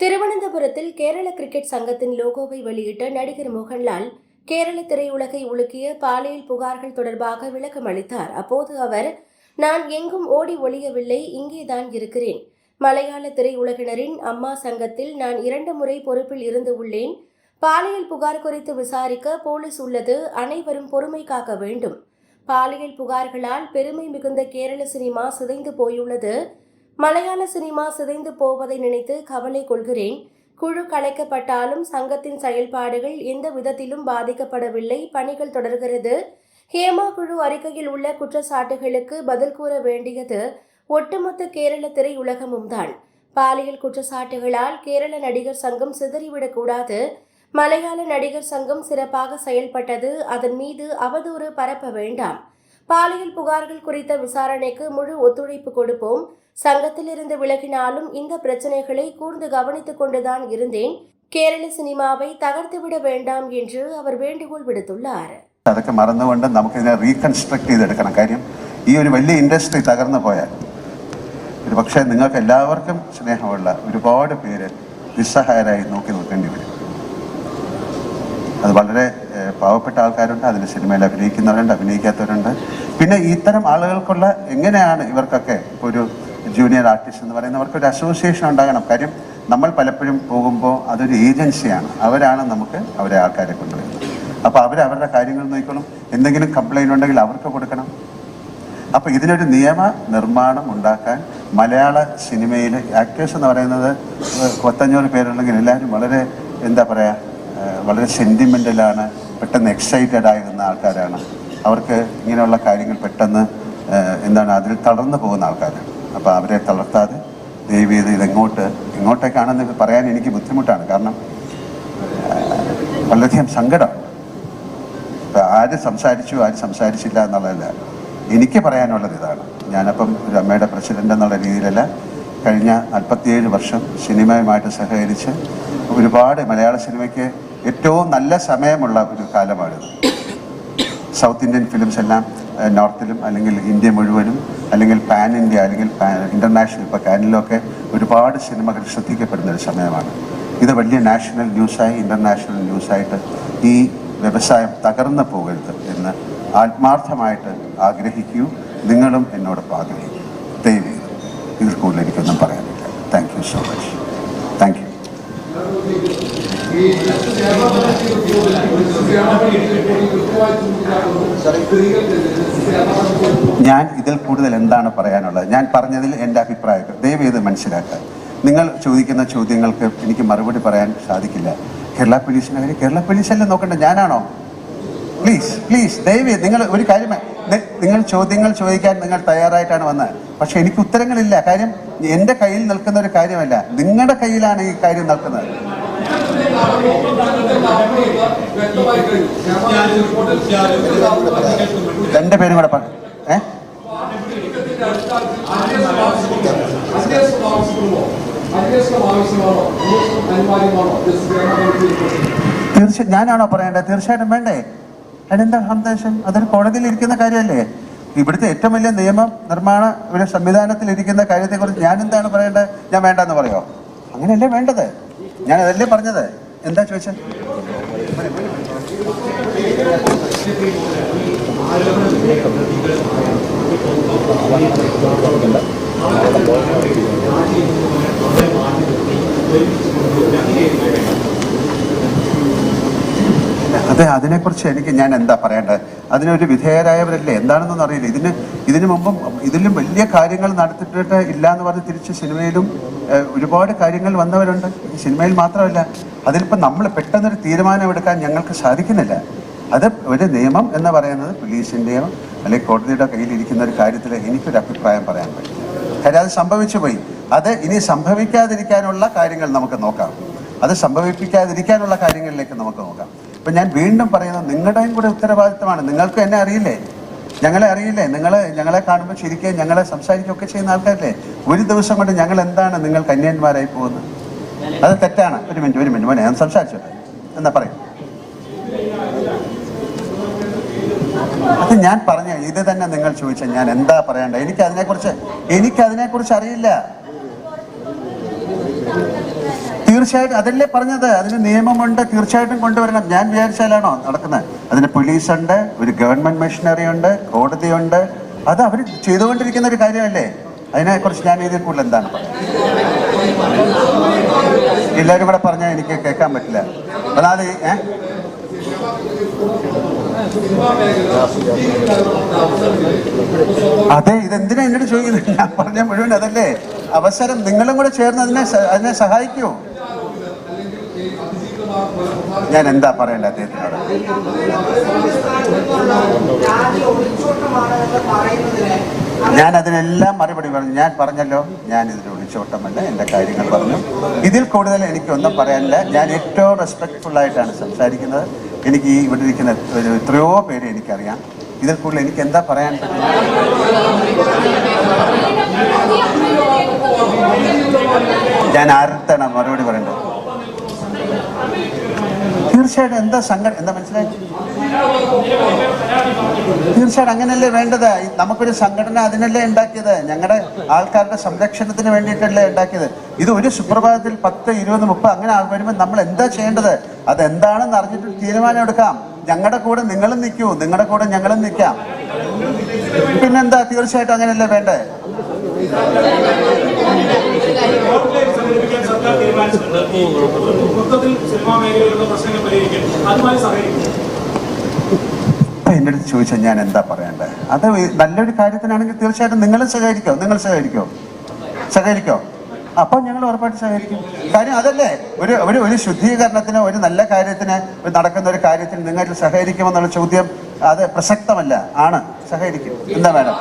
திருவனந்தபுரத்தில் கேரள கிரிக்கெட் சங்கத்தின் லோகோவை வெளியிட்ட நடிகர் மோகன்லால் கேரள திரையுலகை உலுக்கிய பாலியல் புகார்கள் தொடர்பாக விளக்கம் அளித்தார். அப்போது அவர், நான் எங்கும் ஓடி ஒளியவில்லை, இங்கேதான் இருக்கிறேன். மலையாள திரையுலகினரின் அம்மா சங்கத்தில் நான் 2 முறை பொறுப்பில் இருந்து உள்ளேன். பாலியல் புகார் குறித்து விசாரிக்க போலீஸ் உள்ளது. அனைவரும் பொறுமை காக்க வேண்டும். பாலியல் புகார்களால் பெருமை மிகுந்த கேரள சினிமா சிதைந்து போயுள்ளது. மலையாள சினிமா சிதைந்து போவதை நினைத்து கவலை கொள்கிறேன். குழு கலைக்கப்பட்டாலும் சங்கத்தின் செயல்பாடுகள் எந்த விதத்திலும் பாதிக்கப்படவில்லை. பணிகள் தொடர்கிறது. ஹேமா குழு அறிக்கையில் உள்ள குற்றச்சாட்டுகளுக்கு பதில் கூற வேண்டியது ஒட்டுமொத்த கேரள திரையுலகமும் தான். பாலியல் குற்றச்சாட்டுகளால் கேரள நடிகர் சங்கம் சிதறிவிடக்கூடாது. மலையாள நடிகர் சங்கம் சிறப்பாக செயல்பட்டது. அதன் மீது அவதூறு பரப்ப வேண்டாம். பாலியல் புகார்கள் குறித்த விசாரணைக்கு முழு ஒத்துழைப்பு கொடுப்போம். சங்கத்திலிருந்து விலகினாலும் இந்த பிரச்சனைகளை கூர்ந்து கவனித்துக் கொண்டுதான் இருந்தேன். കേരള സിനിമാவை തകർത്തുവിട വേണ്ടാം എന്ന് അവർ വേണ്ടുകോൾ വിടുത്തുള്ളാർ. അതൊക്കെ മറന്നുകൊണ്ട് നമുക്കിതിനെ റീകൺസ്ട്രക്ട് ചെയ്തെടുക്കണം. കാര്യം ഈ ഒരു വലിയ ഇൻഡസ്ട്രി തകർന്നു പോയാൽ ഒരു പക്ഷേ നിങ്ങൾക്ക് എല്ലാവർക്കും സ്നേഹമുള്ള ഒരുപാട് പേര് നിസ്സഹായരായി നോക്കി നിൽക്കേണ്ടി വരും. അത് വളരെ പാവപ്പെട്ട ആൾക്കാരുണ്ട്, അതിൽ സിനിമയിൽ അഭിനയിക്കുന്നവരുണ്ട്, അഭിനയിക്കാത്തവരുണ്ട്. പിന്നെ ഇത്തരം ആളുകൾക്കുള്ള എങ്ങനെയാണ് ഇവർക്കൊക്കെ ഒരു ജൂനിയർ ആർട്ടിസ്റ്റ് എന്ന് പറയുന്നവർക്ക് ഒരു അസോസിയേഷൻ ഉണ്ടാകണം. കാര്യം നമ്മൾ പലപ്പോഴും പോകുമ്പോൾ അതൊരു ഏജൻസിയാണ്, അവരാണ് നമുക്ക് അവരെ ആൾക്കാരെ കൊണ്ടുവരുന്നത്. അപ്പോൾ അവരുടെ കാര്യങ്ങൾ നോക്കണം. എന്തെങ്കിലും കംപ്ലൈൻറ്റ് ഉണ്ടെങ്കിൽ അവർക്ക് കൊടുക്കണം. അപ്പോൾ ഇതിനൊരു നിയമ നിർമ്മാണം ഉണ്ടാക്കാൻ മലയാള സിനിമയിൽ ആക്ടേഴ്സ് എന്ന് പറയുന്നത് 500 പേരുണ്ടെങ്കിൽ എല്ലാവരും വളരെ എന്താ പറയുക, വളരെ സെൻറ്റിമെൻ്റലാണ്, പെട്ടെന്ന് എക്സൈറ്റഡ് ആകുന്ന ആൾക്കാരാണ്. അവർക്ക് ഇങ്ങനെയുള്ള കാര്യങ്ങൾ പെട്ടെന്ന് അതിൽ തളർന്നു പോകുന്ന ആൾക്കാരാണ്. അപ്പോൾ അവരെ തളർത്താതെ ദയവ് ചെയ്ത് എങ്ങോട്ടേക്കാണെന്ന് പറയാൻ എനിക്ക് ബുദ്ധിമുട്ടാണ്. കാരണം വളരെയധികം സങ്കടം. ഇപ്പം ആര് സംസാരിച്ചില്ല എന്നുള്ളതല്ല, എനിക്ക് പറയാനുള്ളത് ഇതാണ്. ഞാനപ്പം ഒരു അമ്മയുടെ പ്രസിഡൻ്റ് എന്നുള്ള രീതിയിലല്ല, കഴിഞ്ഞ 47 വർഷം സിനിമയുമായിട്ട് സഹകരിച്ച് ഒരുപാട് മലയാള സിനിമയ്ക്ക് ഏറ്റവും നല്ല സമയമുള്ള ഒരു കാലമാണിത്. സൗത്ത് ഇന്ത്യൻ ഫിലിംസ് എല്ലാം നോർത്തിലും അല്ലെങ്കിൽ ഇന്ത്യ മുഴുവനും അല്ലെങ്കിൽ പാൻ ഇന്ത്യ അല്ലെങ്കിൽ ഇൻ്റർനാഷണൽ, ഇപ്പോൾ കാനിലൊക്കെ ഒരുപാട് സിനിമകൾ ശ്രദ്ധിക്കപ്പെടുന്നൊരു സമയമാണ്. ഇത് വലിയ നാഷണൽ ന്യൂസായി ഇൻ്റർനാഷണൽ ന്യൂസായിട്ട് ഈ വ്യവസായം തകർന്നു പോകരുത് എന്ന് ആത്മാർത്ഥമായിട്ട് ആഗ്രഹിക്കൂ. നിങ്ങളും എന്നോടൊപ്പം ആഗ്രഹിക്കും. ദയവ് ഇതിൽ കൂടുതൽ എനിക്കൊന്നും പറയാനില്ല. Thank you so much. Thank you. ഞാൻ ഇതിൽ കൂടുതൽ എന്താണ് പറയാനുള്ളത്? ഞാൻ പറഞ്ഞതിൽ എൻ്റെ അഭിപ്രായം ദയവ് ചെയ്ത് മനസ്സിലാക്കുക. നിങ്ങൾ ചോദിക്കുന്ന ചോദ്യങ്ങൾക്ക് എനിക്ക് മറുപടി പറയാൻ സാധിക്കില്ല. കേരള പോലീസിനെ കേരള പോലീസല്ലേ നോക്കണ്ട, ഞാനാണോ? പ്ലീസ് ദയവ് നിങ്ങൾ ഒരു കാര്യം, നിങ്ങൾ ചോദ്യങ്ങൾ ചോദിക്കാൻ നിങ്ങൾ തയ്യാറായിട്ടാണ് വന്നത്. പക്ഷെ എനിക്ക് ഉത്തരങ്ങളില്ല. കാര്യം എൻ്റെ കയ്യിൽ നിൽക്കുന്ന ഒരു കാര്യമല്ല, നിങ്ങളുടെ കയ്യിലാണ് ഈ കാര്യം നിൽക്കുന്നത്. രണ്ട് പേരും കൂടെ പറഞ്ഞു. തീർച്ചയായും ഞാനാണോ പറയേണ്ടത്? തീർച്ചയായിട്ടും വേണ്ടേ. അതിനെന്താ സന്ദേശം? അതൊരു കോടതിയിൽ ഇരിക്കുന്ന കാര്യമല്ലേ. ഇവിടുത്തെ ഏറ്റവും വലിയ നിയമ നിർമ്മാണ ഒരു സംവിധാനത്തിൽ ഇരിക്കുന്ന കാര്യത്തെക്കുറിച്ച് ഞാൻ എന്താണ് പറയേണ്ടത്? ഞാൻ വേണ്ടെന്ന് പറയോ? അങ്ങനെയല്ലേ വേണ്ടത്. ഞാൻ അതല്ലേ പറഞ്ഞത്. എന്താ ചോദിച്ചത്? അതെ, അതിനെക്കുറിച്ച് ഞാൻ എന്താ പറയേണ്ടത്? അതിനൊരു വിധേയരായവരല്ലേ, എന്താണെന്നൊന്നും അറിയില്ല. ഇതിനു മുമ്പും ഇതിലും വലിയ കാര്യങ്ങൾ നടത്തിയിട്ട് ഇല്ല എന്ന് പറഞ്ഞ് തിരിച്ച് സിനിമയിലും ഒരുപാട് കാര്യങ്ങൾ വന്നവരുണ്ട്. ഈ സിനിമയിൽ മാത്രമല്ല. അതിലിപ്പോൾ നമ്മൾ പെട്ടെന്നൊരു തീരുമാനമെടുക്കാൻ ഞങ്ങൾക്ക് സാധിക്കുന്നില്ല. അത് ഒരു നിയമം എന്ന് പറയുന്നത് പോലീസിൻ്റെയോ അല്ലെങ്കിൽ കോടതിയുടെ കയ്യിലിരിക്കുന്ന ഒരു കാര്യത്തിൽ എനിക്കൊരു അഭിപ്രായം പറയാൻ പറ്റില്ല. കാര്യം അത് സംഭവിച്ചു പോയി. അത് ഇനി സംഭവിക്കാതിരിക്കാനുള്ള കാര്യങ്ങൾ നമുക്ക് നോക്കാം. അത് സംഭവിപ്പിക്കാതിരിക്കാനുള്ള കാര്യങ്ങളിലേക്ക് നമുക്ക് നോക്കാം. ഇപ്പം ഞാൻ വീണ്ടും പറയുന്നത്, നിങ്ങളുടെയും കൂടെ ഉത്തരവാദിത്തമാണ്. നിങ്ങൾക്ക് എന്നെ അറിയില്ലേ, ഞങ്ങളെ അറിയില്ലേ? ഞങ്ങളെ കാണുമ്പോൾ ശരിക്കും ഞങ്ങളെ സംസാരിക്കുകയൊക്കെ ചെയ്യുന്ന ആൾക്കാരല്ലേ. ഒരു ദിവസം കൊണ്ട് ഞങ്ങൾ എന്താണ് നിങ്ങൾക്ക് അന്യന്മാരായി പോകുന്നത്? അത് തെറ്റാണ്. ഒരു മിനിറ്റ് മോനെ, ഞാൻ സംസാരിച്ചോട്ടെ. എന്താ പറയും? അത് ഞാൻ പറഞ്ഞ ഇത് തന്നെ നിങ്ങൾ ചോദിച്ചാൽ ഞാൻ എന്താ പറയേണ്ടത്? എനിക്കതിനെക്കുറിച്ച് അറിയില്ല. തീർച്ചയായിട്ടും അതല്ലേ പറഞ്ഞത്, അതിന് നിയമമുണ്ട്, തീർച്ചയായിട്ടും കൊണ്ടുവരണം. ഞാൻ വിചാരിച്ചാലാണോ നടക്കുന്നത്? അതിന് പോലീസുണ്ട്, ഒരു ഗവൺമെന്റ് മെഷീനറി ഉണ്ട്, കോടതിയുണ്ട്. അത് അവർ ചെയ്തുകൊണ്ടിരിക്കുന്ന ഒരു കാര്യമല്ലേ. അതിനെക്കുറിച്ച് ഞാൻ ഇതിൽ കൂടുതൽ എന്താണ് എല്ലാവരും കൂടെ പറഞ്ഞാൽ എനിക്ക് കേൾക്കാൻ പറ്റില്ല. അതായത് അതെ, ഇതെന്തിനാ എന്നോട് ചോദിക്കുന്നത്? ഞാൻ പറഞ്ഞ മുഴുവൻ അതല്ലേ അവസരം. നിങ്ങളും കൂടെ ചേർന്ന് അതിനെ സഹായിക്കൂ. ഞാൻ എന്താ പറയണ്ടേ അദ്ദേഹത്തിനോട്? ഞാൻ അതിനെല്ലാം മറുപടി പറഞ്ഞു. ഞാൻ പറഞ്ഞല്ലോ, ഞാൻ ഇതിൽ ഒളിച്ചോട്ടമല്ല, എൻ്റെ കാര്യങ്ങൾ പറഞ്ഞു. ഇതിൽ കൂടുതൽ എനിക്കൊന്നും പറയാനില്ല. ഞാൻ ഏറ്റവും റെസ്പെക്ട്ഫുൾ ആയിട്ടാണ് സംസാരിക്കുന്നത്. എനിക്ക് ഈ ഇവിടെ ഇരിക്കുന്ന എത്രയോ പേര് എനിക്കറിയാം. ഇതിൽ കൂടുതൽ എനിക്ക് എന്താ പറയാൻ പറ്റും? ഞാൻ ആരുടെ മറുപടി പറയണ്ടത്? തീർച്ചയായിട്ടും എന്താ സങ്കടം, എന്താ മനസ്സിലായി? തീർച്ചയായിട്ടും അങ്ങനല്ലേ വേണ്ടത്. നമുക്കൊരു സംഘടന അതിനല്ലേ ഉണ്ടാക്കിയത്, ഞങ്ങളുടെ ആൾക്കാരുടെ സംരക്ഷണത്തിന് വേണ്ടിയിട്ടല്ലേ ഉണ്ടാക്കിയത്. ഇത് ഒരു സുപ്രഭാതത്തിൽ 10, 20, 30 അങ്ങനെ വരുമ്പോൾ നമ്മൾ എന്താ ചെയ്യേണ്ടത്? അതെന്താണെന്ന് അറിഞ്ഞിട്ട് തീരുമാനം എടുക്കാം. ഞങ്ങളുടെ കൂടെ നിങ്ങളും നിൽക്കൂ, നിങ്ങളുടെ കൂടെ ഞങ്ങളും നിൽക്കാം. പിന്നെന്താ, തീർച്ചയായിട്ടും അങ്ങനെയല്ലേ വേണ്ടേ? എൻ്റെ അടുത്ത് ചോദിച്ചാൽ ഞാൻ എന്താ പറയണ്ടേ? അത് നല്ലൊരു കാര്യത്തിനാണെങ്കിൽ തീർച്ചയായിട്ടും നിങ്ങൾ സഹകരിക്കോ? അപ്പോൾ ഞങ്ങൾ ഉറപ്പായിട്ട് സഹകരിക്കും. കാര്യം അതല്ലേ, ഒരു ശുദ്ധീകരണത്തിന്, ഒരു നല്ല കാര്യത്തിന്, നടക്കുന്ന ഒരു കാര്യത്തിന് നിങ്ങൾ സഹകരിക്കുമെന്നുള്ള ചോദ്യം അത് പ്രസക്തമല്ല. ആണ്, സഹകരിക്കും. എന്താ വേണം?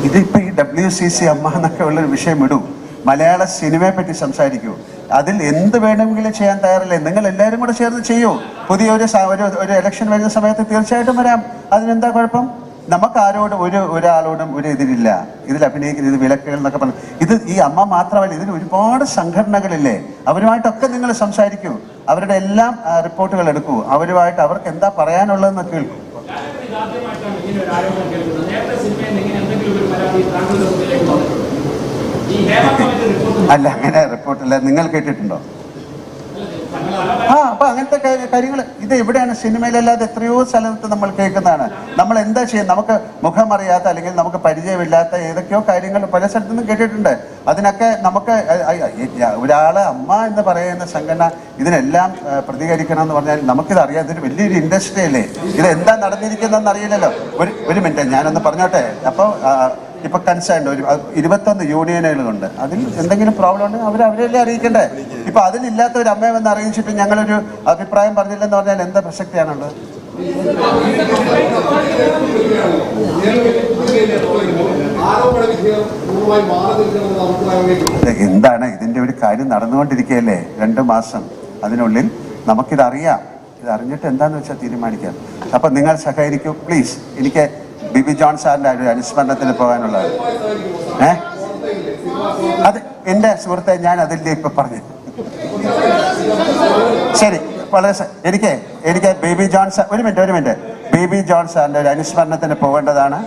ഇതിപ്പോ ഈ WCC അമ്മ എന്നൊക്കെ ഉള്ളൊരു വിഷയം ഇടും. മലയാള സിനിമയെ പറ്റി സംസാരിക്കൂ. അതിൽ എന്ത് വേണമെങ്കിലും ചെയ്യാൻ തയ്യാറല്ലേ? നിങ്ങൾ എല്ലാവരും കൂടെ ചേർന്ന് ചെയ്യൂ. പുതിയൊരു ഇലക്ഷൻ വരുന്ന സമയത്ത് തീർച്ചയായിട്ടും വരാം. അതിനെന്താ കുഴപ്പം? നമുക്ക് ഒരാളോടും ഒരു എതിരില്ല. ഇതിൽ അഭിനയിക്കുന്ന ഇത് വിലക്കുകൾ എന്നൊക്കെ പറഞ്ഞു. ഇത് ഈ അമ്മ മാത്രമല്ല, ഇതിൽ ഒരുപാട് സംഘടനകളില്ലേ, അവരുമായിട്ടൊക്കെ നിങ്ങൾ സംസാരിക്കൂ. അവരുടെ എല്ലാം റിപ്പോർട്ടുകൾ എടുക്കൂ. അവരുമായിട്ട് അവർക്ക് എന്താ പറയാനുള്ളതെന്ന് കേൾക്കൂ. അല്ല, അങ്ങനെ റിപ്പോർട്ടല്ല. നിങ്ങൾ കേട്ടിട്ടുണ്ടോ? അപ്പൊ അങ്ങനത്തെ കാര്യങ്ങൾ ഇത് എവിടെയാണ്? സിനിമയിലല്ലാതെ എത്രയോ സ്ഥലത്ത് നമ്മൾ കേൾക്കുന്നതാണ്. നമ്മൾ എന്താ ചെയ്യുക? നമുക്ക് മുഖമറിയാത്ത അല്ലെങ്കിൽ നമുക്ക് പരിചയമില്ലാത്ത ഏതൊക്കെയോ കാര്യങ്ങൾ പല സ്ഥലത്തുനിന്നും കേട്ടിട്ടുണ്ട്. അതിനൊക്കെ നമുക്ക് ഒരാള് അമ്മ എന്ന് പറയുന്ന സംഘടന ഇതിനെല്ലാം പ്രതികരിക്കണം എന്ന് പറഞ്ഞാൽ നമുക്കിത് അറിയാം. ഇതൊരു വലിയൊരു ഇൻഡസ്ട്രി അല്ലേ. ഇത് എന്താ നടന്നിരിക്കുന്നതെന്ന് അറിയില്ലല്ലോ. ഒരു മിനിറ്റ് ഞാനൊന്ന് പറഞ്ഞോട്ടെ. അപ്പോൾ ഇപ്പൊ കൺസേൺഡ് 21 യൂണിയനുകളുണ്ട്. അതിൽ എന്തെങ്കിലും പ്രോബ്ലം ഉണ്ടെങ്കിൽ അവരല്ലേ അറിയിക്കണ്ടേ? ഇപ്പൊ അതിലില്ലാത്ത ഒരു അമ്മയെ വന്ന് അറിയിച്ചിട്ട് ഞങ്ങളൊരു അഭിപ്രായം പറഞ്ഞില്ലെന്ന് പറഞ്ഞാൽ എന്താ പ്രസക്തിയാണുള്ളത്? എന്താണ് ഇതിന്റെ ഒരു കാര്യം നടന്നുകൊണ്ടിരിക്കുകയല്ലേ? 2 മാസം അതിനുള്ളിൽ നമുക്കിതറിയാം. ഇതറിഞ്ഞിട്ട് എന്താന്ന് വെച്ചാൽ തീരുമാനിക്കാം. അപ്പൊ നിങ്ങൾ സഹകരിക്കൂ പ്ലീസ്. എനിക്ക് ബിബി ജോൺ സാറിന്റെ ഒരു അനുസ്മരണത്തിന് പോകാനുള്ളത്. അത് എൻ്റെ സുഹൃത്തെ, ഞാൻ അതിൻ്റെ ഇപ്പൊ പറഞ്ഞു. ശരി, വളരെ എനിക്ക് ബേബി ജോൺ സാർ ഒരു മിനിറ്റ് ബേബി ജോൺ സാറിന്റെ ഒരു അനുസ്മരണത്തിന് പോകേണ്ടതാണ്.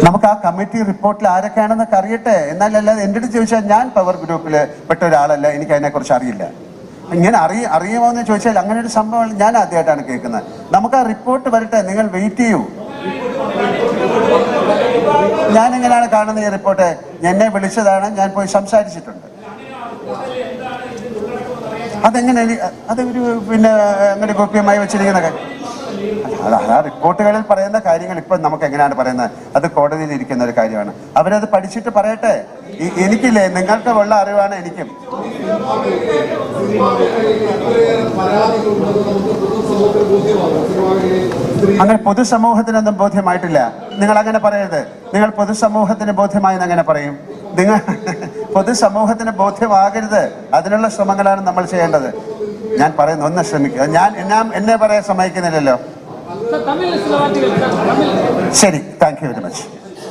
നമുക്ക് ആ കമ്മിറ്റി റിപ്പോർട്ടിൽ ആരൊക്കെയാണെന്നൊക്കെ അറിയട്ടെ. എന്നാലല്ലാതെ എൻ്റെ അടുത്ത് ചോദിച്ചാൽ ഞാൻ പവർ ഗ്രൂപ്പിൽ പെട്ട ഒരാളല്ല, എനിക്ക് അതിനെക്കുറിച്ച് അറിയില്ല. ഇങ്ങനെ അറിയുമോ എന്ന് ചോദിച്ചാൽ അങ്ങനെ ഒരു സംഭവം ഞാൻ ആദ്യമായിട്ടാണ് കേൾക്കുന്നത്. നമുക്ക് ആ റിപ്പോർട്ട് വരട്ടെ, നിങ്ങൾ വെയിറ്റ് ചെയ്യൂ. ഞാൻ എങ്ങനെയാണ് കാണുന്നത് ഈ റിപ്പോർട്ട്? എന്നെ വിളിച്ചതാണ്, ഞാൻ പോയി സംസാരിച്ചിട്ടുണ്ട്. അതെങ്ങനെ അതൊരു അങ്ങനെ ഗോപ്യമായി വെച്ചിരിക്കുന്ന ആ റിപ്പോർട്ടുകളിൽ പറയുന്ന കാര്യങ്ങൾ ഇപ്പം നമുക്ക് എങ്ങനെയാണ് പറയുന്നത്? അത് കോടതിയിൽ ഇരിക്കുന്ന ഒരു കാര്യമാണ്. അവരത് പഠിച്ചിട്ട് പറയട്ടെ. എനിക്കില്ലേ, നിങ്ങൾക്ക് ഉള്ള അറിവാണ് എനിക്കും. അങ്ങനെ പൊതുസമൂഹത്തിനൊന്നും ബോധ്യമായിട്ടില്ല. നിങ്ങൾ അങ്ങനെ പറയരുത്. നിങ്ങൾ പൊതുസമൂഹത്തിന് ബോധ്യമായെന്ന് അങ്ങനെ പറയും. നിങ്ങൾ പൊതുസമൂഹത്തിന് ബോധ്യമാകരുത്. അതിനുള്ള ശ്രമങ്ങളാണ് നമ്മൾ ചെയ്യേണ്ടത്. ഞാൻ പറയുന്നു, ഒന്ന് ശ്രമിക്കുക. എന്നെ പറയാൻ സമ്മതിക്കുന്നില്ലല്ലോ. ശരി, താങ്ക് യു വെരി മച്ച്.